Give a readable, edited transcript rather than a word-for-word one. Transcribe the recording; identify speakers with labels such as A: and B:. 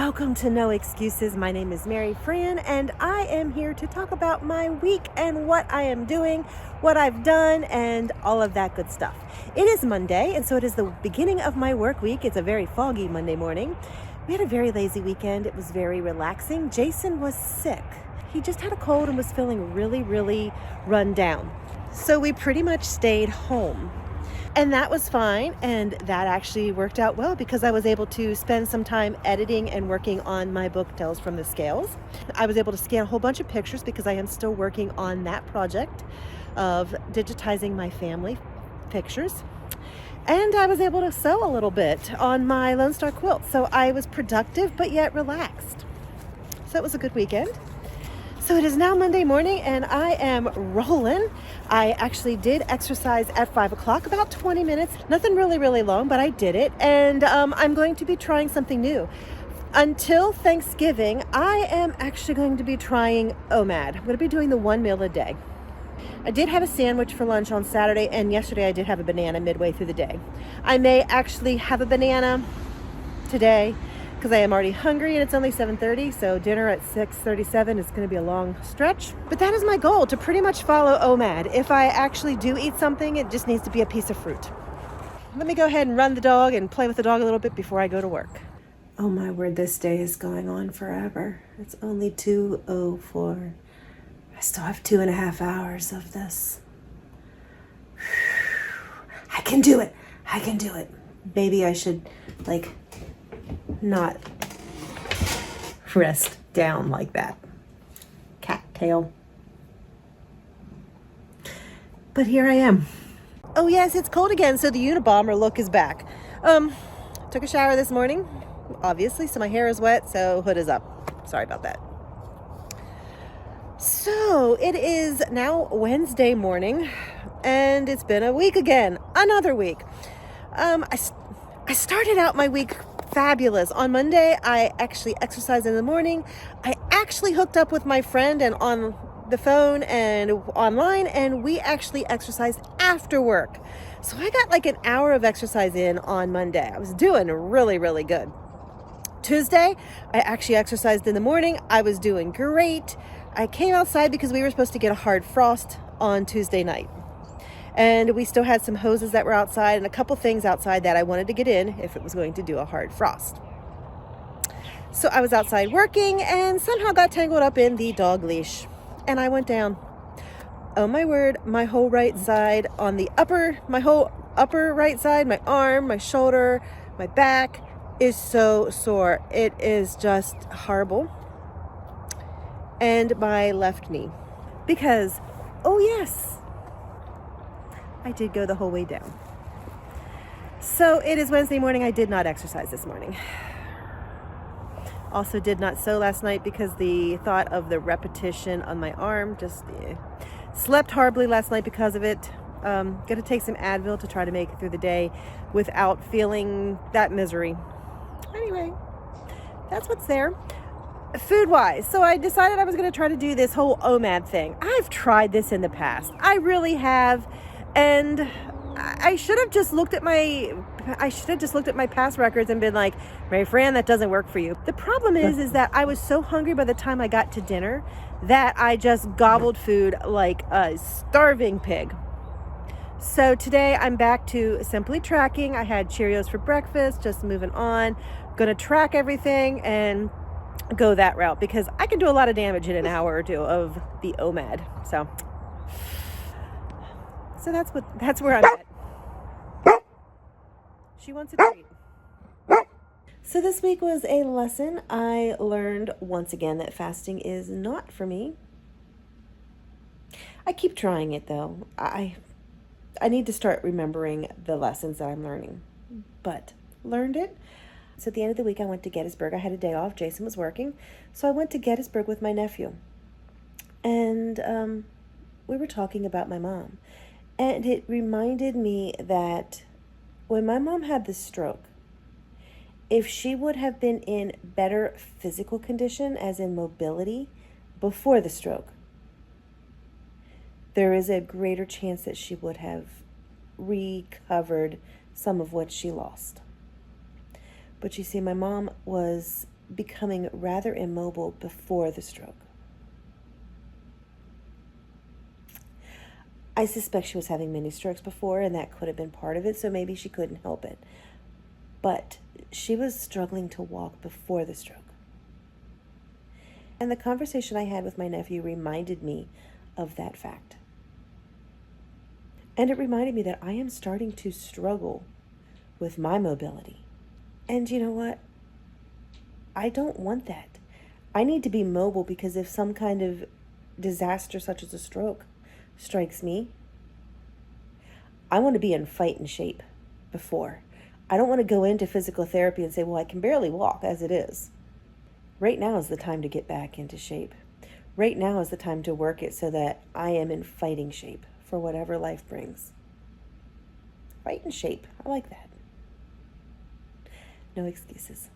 A: Welcome to No Excuses. My name is Mary Fran, and I am here to talk about my week and what I am doing, what I've done, and all of that good stuff. It is Monday, and so it is the beginning of my work week. It's a very foggy Monday morning. We had a very lazy weekend. It was very relaxing. Jason was sick. He just had a cold and was feeling really run down. So we pretty much stayed home. And that was fine, and that actually worked out well because I was able to spend some time editing and working on my book, Tales from the Scales. I was able to scan a whole bunch of pictures because I am still working on that project of digitizing my family pictures. And I was able to sew a little bit on my Lone Star quilt. So I was productive, but yet relaxed. So it was a good weekend. So it is now Monday morning and I am rolling. I actually did exercise at 5 o'clock, about 20 minutes. Nothing really long, but I did it. And I'm going to be trying something new. Until Thanksgiving, I am actually going to be trying OMAD. I'm going to be doing the 1 meal a day. I did have a sandwich for lunch on Saturday, and yesterday I did have a banana midway through the day. I may actually have a banana today, because I am already hungry and it's only 7:30, so dinner at 6:37 is going to be a long stretch. But that is my goal, to pretty much follow OMAD. If I actually do eat something, it just needs to be a piece of fruit. Let me go ahead and run the dog and play with the dog a little bit before I go to work. Oh my word, this day is going on forever. It's only 2:04. I still have 2.5 hours of this. I can do it. Maybe I should, not rest down like that. Cat tail. But here I am. Oh yes, it's cold again, so the Unabomber look is back. Took a shower this morning, obviously, so my hair is wet, so hood is up. Sorry about that. So it is now Wednesday morning, and it's been a week again. Another week. I started out my week fabulous. On Monday, I actually exercised in the morning. I actually hooked up with my friend and on the phone and online, and we actually exercised after work. So I got an hour of exercise in on Monday. I was doing really good. Tuesday, I actually exercised in the morning. I was doing great. I came outside because we were supposed to get a hard frost on Tuesday night. And we still had some hoses that were outside and a couple things outside that I wanted to get in if it was going to do a hard frost. So I was outside working and somehow got tangled up in the dog leash. And I went down. Oh my word, my whole right side my whole upper right side, my arm, my shoulder, my back is so sore. It is just horrible. And my left knee. Because, oh yes, I did go the whole way down. So it is Wednesday morning. I did not exercise this morning. Also did not sew last night because the thought of the repetition on my arm slept horribly last night because of it. Gonna take some Advil to try to make it through the day without feeling that misery. Anyway, that's what's there. Food-wise, so I decided I was going to try to do this whole OMAD thing. I've tried this in the past. I really have. And I should have just looked at my past records and been like, Mary Fran, that doesn't work for you. The problem is that I was so hungry by the time I got to dinner that I just gobbled food like a starving pig. So today I'm back to simply tracking. I had Cheerios for breakfast, just moving on. Gonna track everything and go that route because I can do a lot of damage in an hour or two of the OMAD. So that's where I'm at. She wants a treat. So this week was a lesson. I learned once again that fasting is not for me. I keep trying it though. I need to start remembering the lessons that I'm learning. But learned it. So at the end of the week, I went to Gettysburg. I had a day off. Jason was working. So I went to Gettysburg with my nephew. And we were talking about my mom. And it reminded me that when my mom had the stroke, if she would have been in better physical condition, as in mobility, before the stroke, there is a greater chance that she would have recovered some of what she lost. But you see, my mom was becoming rather immobile before the stroke. I suspect she was having mini strokes before, and that could have been part of it, so maybe she couldn't help it. But she was struggling to walk before the stroke. And the conversation I had with my nephew reminded me of that fact. And it reminded me that I am starting to struggle with my mobility. And you know what? I don't want that. I need to be mobile because if some kind of disaster such as a stroke strikes me, I want to be in fighting shape before. I don't want to go into physical therapy and say, well, I can barely walk as it is. Right now is the time to get back into shape. Right now is the time to work it so that I am in fighting shape for whatever life brings. Fighting shape. I like that. No excuses.